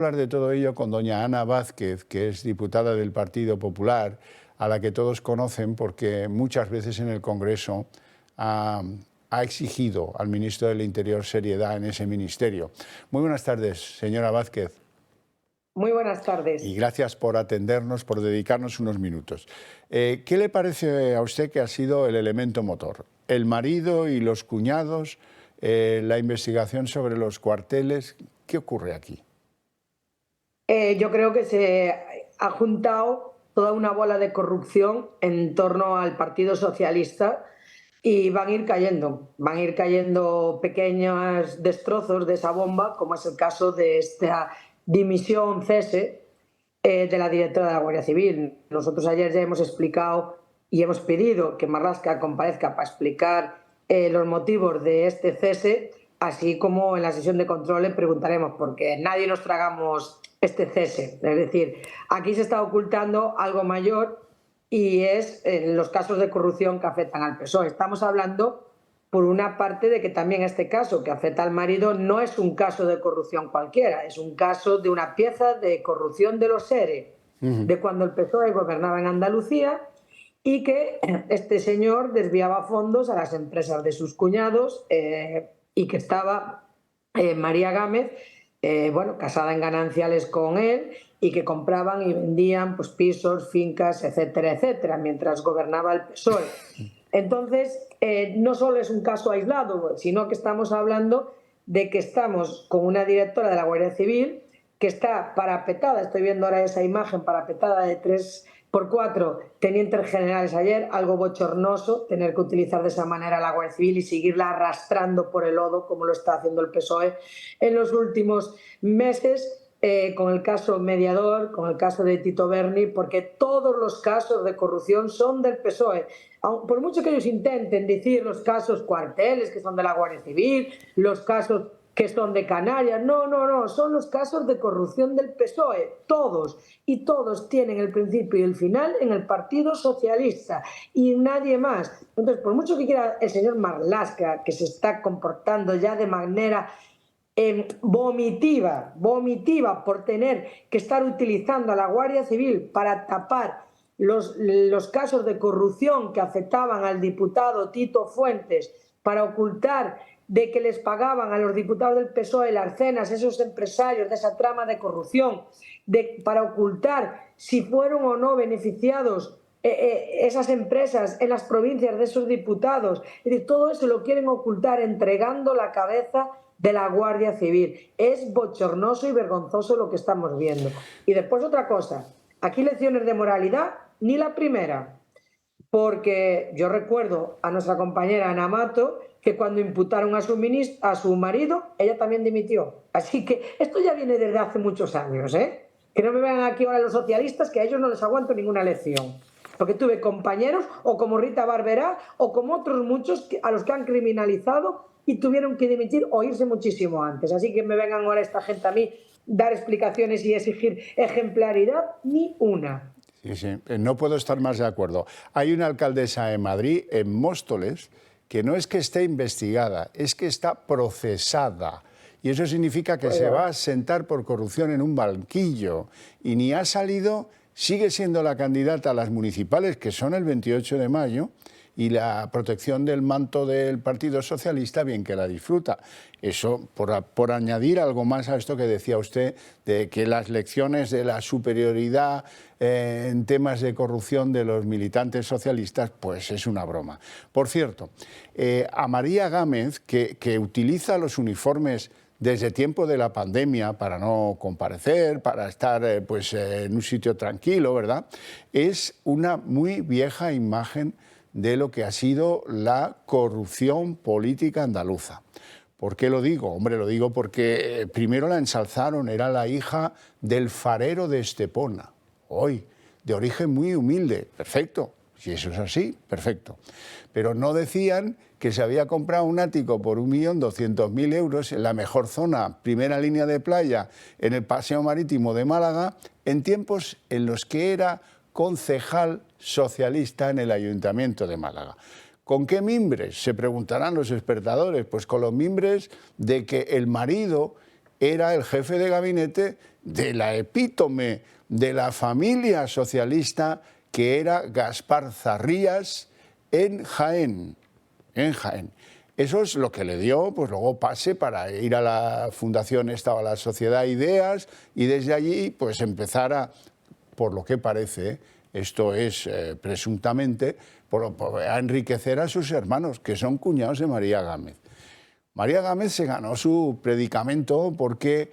Hablar de todo ello con doña Ana Vázquez, que es diputada del Partido Popular, a la que todos conocen porque muchas veces en el Congreso ha exigido al ministro del Interior seriedad en ese ministerio. Muy buenas tardes, señora Vázquez. Muy buenas tardes. Y gracias por atendernos, por dedicarnos unos minutos. ¿Qué le parece a usted que ha sido el elemento motor? ¿El marido y los cuñados? ¿La investigación sobre los cuarteles? ¿Qué ocurre aquí? Yo creo que se ha juntado toda una bola de corrupción en torno al Partido Socialista y van a ir cayendo pequeños destrozos de esa bomba, como es el caso de esta dimisión, cese de la directora de la Guardia Civil. Nosotros ayer ya hemos explicado y hemos pedido que Marlaska comparezca para explicar los motivos de este cese, así como en la sesión de control le preguntaremos, porque nadie nos tragamos este cese. Es decir, aquí se está ocultando algo mayor y es los casos de corrupción que afectan al PSOE. Estamos hablando, por una parte, de que también este caso que afecta al marido no es un caso de corrupción cualquiera, es un caso de una pieza de corrupción de los ERE, de cuando el PSOE gobernaba en Andalucía, y que este señor desviaba fondos a las empresas de sus cuñados y que estaba María Gámez, casada en gananciales con él, y que compraban y vendían pues, pisos, fincas, etcétera, etcétera, mientras gobernaba el PSOE. Entonces, no solo es un caso aislado, sino que estamos hablando de que estamos con una directora de la Guardia Civil que está parapetada, estoy viendo ahora esa imagen, parapetada de 3x4 tenientes generales ayer, algo bochornoso tener que utilizar de esa manera la Guardia Civil y seguirla arrastrando por el lodo como lo está haciendo el PSOE en los últimos meses, con el caso Mediador, con el caso de Tito Berni, porque todos los casos de corrupción son del PSOE. Por mucho que ellos intenten decir los casos cuarteles, que son de la Guardia Civil, los casos que son de Canarias, no, son los casos de corrupción del PSOE, todos, y todos tienen el principio y el final en el Partido Socialista y nadie más. Entonces, por mucho que quiera el señor Marlaska, que se está comportando ya de manera vomitiva por tener que estar utilizando a la Guardia Civil para tapar los casos de corrupción que afectaban al diputado Tito Fuentes, para ocultar de que les pagaban a los diputados del PSOE las cenas, esos empresarios de esa trama de corrupción, para ocultar si fueron o no beneficiados esas empresas en las provincias de esos diputados. Es decir, todo eso lo quieren ocultar entregando la cabeza de la Guardia Civil. Es bochornoso y vergonzoso lo que estamos viendo. Y después otra cosa, aquí lecciones de moralidad, ni la primera. Porque yo recuerdo a nuestra compañera Ana Mato que cuando imputaron a su marido, ella también dimitió. Así que esto ya viene desde hace muchos años, ¿eh? Que no me vean aquí ahora los socialistas, que a ellos no les aguanto ninguna lección. Porque tuve compañeros, o como Rita Barberá, o como otros muchos a los que han criminalizado y tuvieron que dimitir o irse muchísimo antes. Así que me vengan ahora esta gente a mí dar explicaciones y exigir ejemplaridad, ni una. Sí, no puedo estar más de acuerdo. Hay una alcaldesa en Madrid, en Móstoles, que no es que esté investigada, es que está procesada. Y eso significa que se va a sentar por corrupción en un banquillo. Y ni ha salido, sigue siendo la candidata a las municipales, que son el 28 de mayo, y la protección del manto del Partido Socialista, bien que la disfruta. Eso, por añadir algo más a esto que decía usted, de que las lecciones de la superioridad en temas de corrupción de los militantes socialistas, pues es una broma. Por cierto, a María Gámez, que utiliza los uniformes desde tiempo de la pandemia para no comparecer, para estar en un sitio tranquilo, ¿verdad? Es una muy vieja imagen de lo que ha sido la corrupción política andaluza. ¿Por qué lo digo? Hombre, lo digo porque primero la ensalzaron, era la hija del farero de Estepona, hoy, de origen muy humilde, perfecto, si eso es así, perfecto. Pero no decían que se había comprado un ático por 1.200.000 euros en la mejor zona, primera línea de playa, en el Paseo Marítimo de Málaga, en tiempos en los que era concejal socialista en el Ayuntamiento de Málaga. ¿Con qué mimbres? Se preguntarán los espectadores. Pues con los mimbres de que el marido era el jefe de gabinete de la epítome de la familia socialista que era Gaspar Zarrías en Jaén. En Jaén. Eso es lo que le dio, pues luego pase para ir a la fundación esta, a la Sociedad Ideas, y desde allí pues empezar a, por lo que parece, esto es presuntamente, a enriquecer a sus hermanos, que son cuñados de María Gámez. María Gámez se ganó su predicamento porque,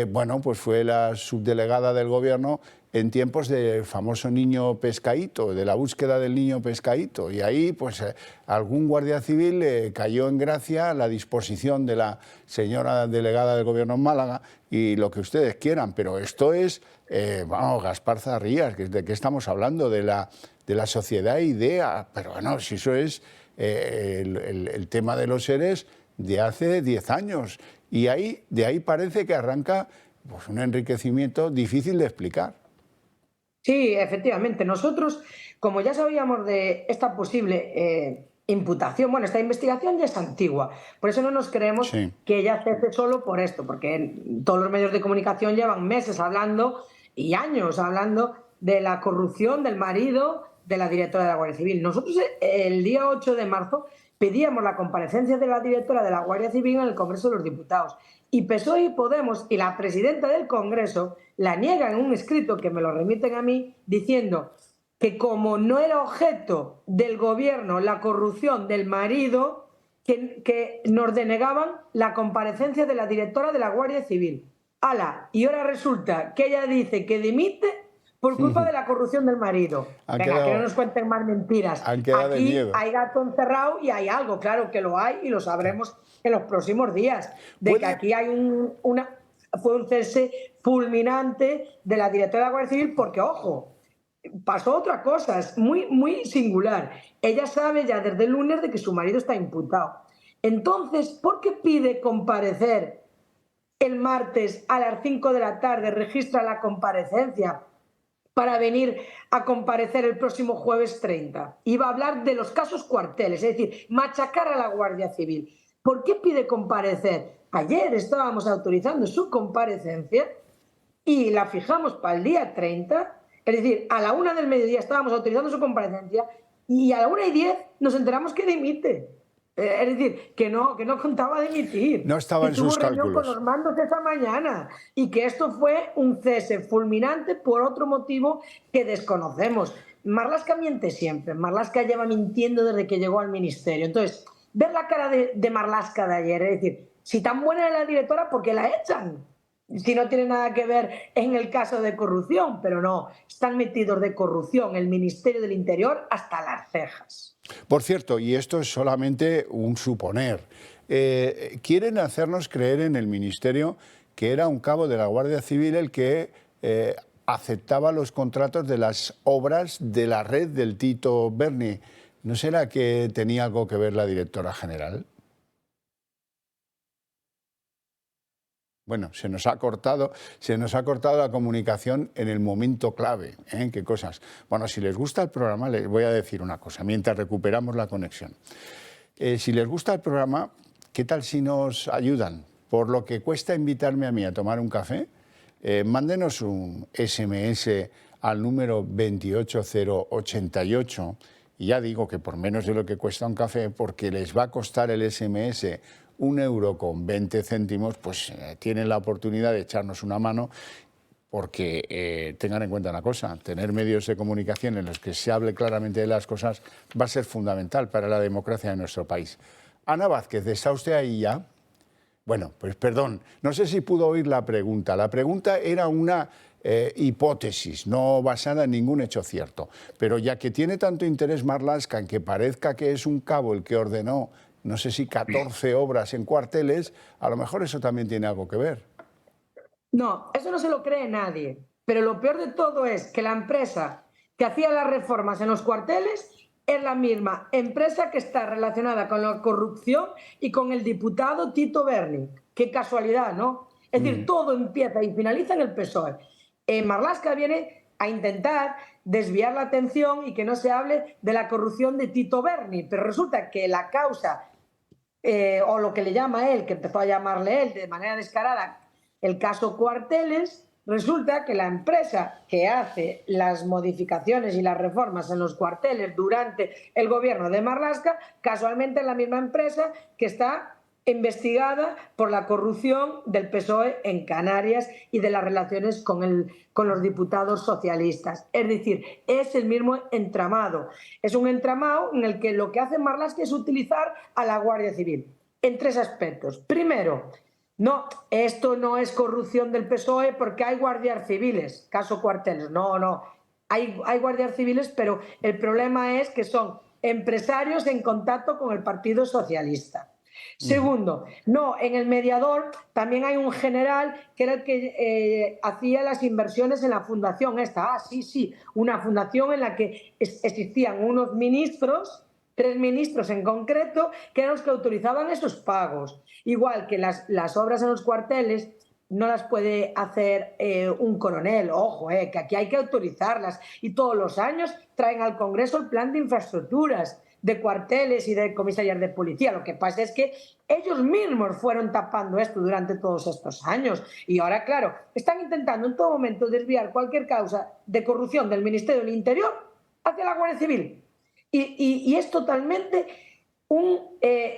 bueno, pues fue la subdelegada del gobierno en tiempos del famoso niño Pescadito, de la búsqueda del niño Pescadito, y ahí pues algún guardia civil cayó en gracia la disposición de la señora delegada del gobierno en Málaga y lo que ustedes quieran, pero esto es, vamos, Gaspar Zarrías, ¿de qué estamos hablando? De la sociedad idea, pero bueno, si eso es el tema de los seres de hace 10 años, y de ahí parece que arranca pues, un enriquecimiento difícil de explicar. Sí, efectivamente. Nosotros, como ya sabíamos de esta posible imputación, bueno, esta investigación ya es antigua, por eso no nos creemos Sí. que ella cese solo por esto, porque todos los medios de comunicación llevan meses hablando y años hablando de la corrupción del marido de la directora de la Guardia Civil. Nosotros el día 8 de marzo pedíamos la comparecencia de la directora de la Guardia Civil en el Congreso de los Diputados. Y PSOE y Podemos y la presidenta del Congreso la niegan en un escrito que me lo remiten a mí diciendo que como no era objeto del gobierno la corrupción del marido, que nos denegaban la comparecencia de la directora de la Guardia Civil. ¡Hala! Y ahora resulta que ella dice que dimite por culpa de la corrupción del marido. Venga, que no nos cuenten más mentiras. Aquí hay gato encerrado y hay algo, claro que lo hay y lo sabremos en los próximos días. De que aquí hay fue un cese fulminante de la directora de la Guardia Civil porque, ojo, pasó otra cosa, es muy, muy singular. Ella sabe ya desde el lunes de que su marido está imputado. Entonces, ¿por qué pide comparecer el martes a las 5 de la tarde? Registra la comparecencia para venir a comparecer el próximo jueves 30. Iba a hablar de los casos Cuarteles, es decir, machacar a la Guardia Civil. ¿Por qué pide comparecer? Ayer estábamos autorizando su comparecencia y la fijamos para el día 30, es decir, a la 1 del mediodía estábamos autorizando su comparecencia y a la 1:10 nos enteramos que dimite. Es decir, que no contaba dimitir. No estaba en sus cálculos. Con los mandos esa mañana y que esto fue un cese fulminante por otro motivo que desconocemos. Marlaska miente siempre. Marlaska lleva mintiendo desde que llegó al ministerio. Entonces, ver la cara de Marlaska de ayer, es decir, si tan buena es la directora, ¿por qué la echan? Si no tiene nada que ver en el caso de corrupción, pero no, están metidos de corrupción el Ministerio del Interior hasta las cejas. Por cierto, y esto es solamente un suponer, quieren hacernos creer en el Ministerio que era un cabo de la Guardia Civil el que aceptaba los contratos de las obras de la red del Tito Berni. ¿No será que tenía algo que ver la directora general? Bueno, se nos ha cortado la comunicación en el momento clave. ¿Qué cosas? Bueno, si les gusta el programa, les voy a decir una cosa, mientras recuperamos la conexión. Si les gusta el programa, ¿qué tal si nos ayudan? Por lo que cuesta invitarme a mí a tomar un café, mándenos un SMS al número 28088, y ya digo que por menos de lo que cuesta un café, porque les va a costar el SMS 1,20 €, pues tienen la oportunidad de echarnos una mano, porque tengan en cuenta una cosa, tener medios de comunicación en los que se hable claramente de las cosas va a ser fundamental para la democracia de nuestro país. Ana Vázquez, ¿está usted ahí ya? Bueno, pues perdón, no sé si pudo oír la pregunta. La pregunta era una hipótesis, no basada en ningún hecho cierto. Pero ya que tiene tanto interés Marlaska en que parezca que es un cabo el que ordenó, no sé si 14 obras en Cuarteles, a lo mejor eso también tiene algo que ver. No, eso no se lo cree nadie. Pero lo peor de todo es que la empresa que hacía las reformas en los Cuarteles es la misma empresa que está relacionada con la corrupción y con el diputado Tito Berni. Qué casualidad, ¿no? Es decir, todo empieza y finaliza en el PSOE. Marlaska viene a intentar desviar la atención y que no se hable de la corrupción de Tito Berni, pero resulta que la causa, o lo que le llama él, que empezó a llamarle él de manera descarada, el caso Cuarteles, Resulta que la empresa que hace las modificaciones y las reformas en los cuarteles durante el gobierno de Marlaska, casualmente es la misma empresa que está investigada por la corrupción del PSOE en Canarias y de las relaciones con los diputados socialistas. Es decir, es el mismo entramado. Es un entramado en el que lo que hace Marlaska es utilizar a la Guardia Civil en tres aspectos. Primero, no, esto no es corrupción del PSOE porque hay guardias civiles, caso cuarteles. No, no, hay guardias civiles, pero el problema es que son empresarios en contacto con el Partido Socialista. Segundo, no, en el mediador también hay un general que era el que hacía las inversiones en la fundación esta. Ah, sí, sí, una fundación en la que existían unos ministros, 3 ministros en concreto, que eran los que autorizaban esos pagos. Igual que las obras en los cuarteles no las puede hacer un coronel, ojo, que aquí hay que autorizarlas. Y todos los años traen al Congreso el plan de infraestructuras de cuarteles y de comisarías de policía. Lo que pasa es que ellos mismos fueron tapando esto durante todos estos años y ahora, claro, están intentando en todo momento desviar cualquier causa de corrupción del Ministerio del Interior hacia la Guardia Civil. Y es totalmente un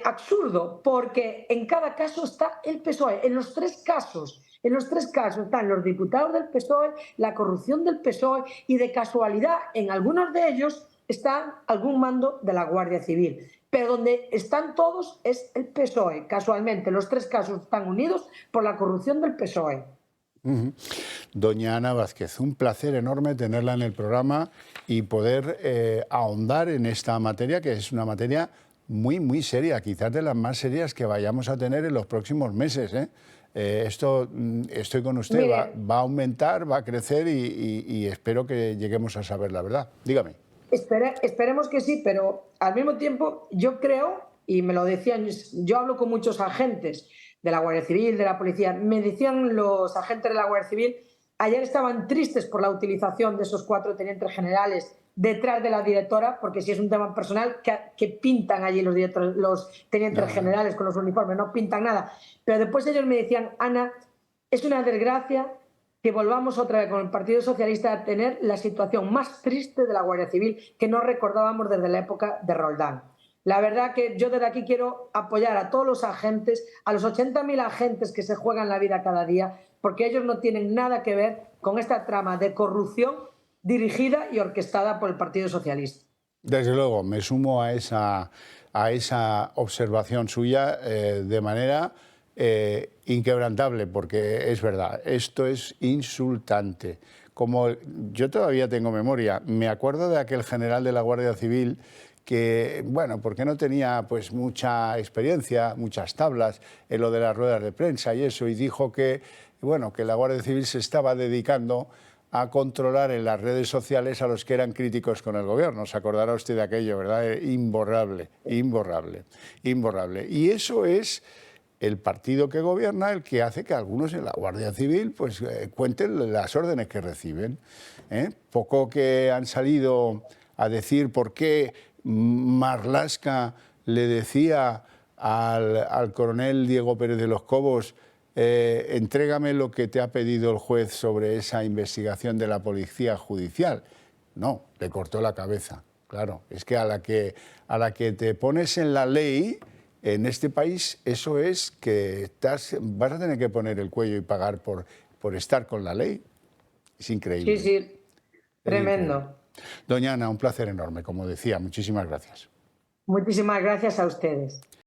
absurdo, porque en cada caso está el PSOE, en los tres casos. En los tres casos están los diputados del PSOE, la corrupción del PSOE y, de casualidad, en algunos de ellos está algún mando de la Guardia Civil. Pero donde están todos es el PSOE. Casualmente, los tres casos están unidos por la corrupción del PSOE. Doña Ana Vázquez, un placer enorme tenerla en el programa y poder ahondar en esta materia, que es una materia muy, muy seria, quizás de las más serias que vayamos a tener en los próximos meses. Esto, estoy con usted, va a aumentar, va a crecer y espero que lleguemos a saber la verdad. Dígame. Esperemos que sí, pero al mismo tiempo yo creo, y me lo decían, yo hablo con muchos agentes de la Guardia Civil, de la policía, me decían los agentes de la Guardia Civil, ayer estaban tristes por la utilización de esos 4 tenientes generales detrás de la directora, porque si es un tema personal, que pintan allí los tenientes generales con los uniformes, no pintan nada. Pero después ellos me decían, Ana, es una desgracia que volvamos otra vez con el Partido Socialista a tener la situación más triste de la Guardia Civil que no recordábamos desde la época de Roldán. La verdad que yo desde aquí quiero apoyar a todos los agentes, a los 80.000 agentes que se juegan la vida cada día, porque ellos no tienen nada que ver con esta trama de corrupción dirigida y orquestada por el Partido Socialista. Desde luego, me sumo a esa observación suya de manera inquebrantable, porque es verdad, esto es insultante. Como yo todavía tengo memoria, me acuerdo de aquel general de la Guardia Civil que, bueno, porque no tenía pues mucha experiencia, muchas tablas en lo de las ruedas de prensa y eso, y dijo que, bueno, que la Guardia Civil se estaba dedicando a controlar en las redes sociales a los que eran críticos con el gobierno. Se acordará usted de aquello, ¿verdad? Imborrable, imborrable, imborrable. Y eso es el partido que gobierna el que hace que algunos en la Guardia Civil pues cuenten las órdenes que reciben. Poco que han salido a decir por qué Marlaska le decía al coronel Diego Pérez de los Cobos entrégame lo que te ha pedido el juez sobre esa investigación de la policía judicial. No, le cortó la cabeza. Claro, es que a la que te pones en la ley, en este país, eso es que vas a tener que poner el cuello y pagar por estar con la ley. Es increíble. Sí, sí, tremendo. Increíble. Doña Ana, un placer enorme, como decía. Muchísimas gracias. Muchísimas gracias a ustedes.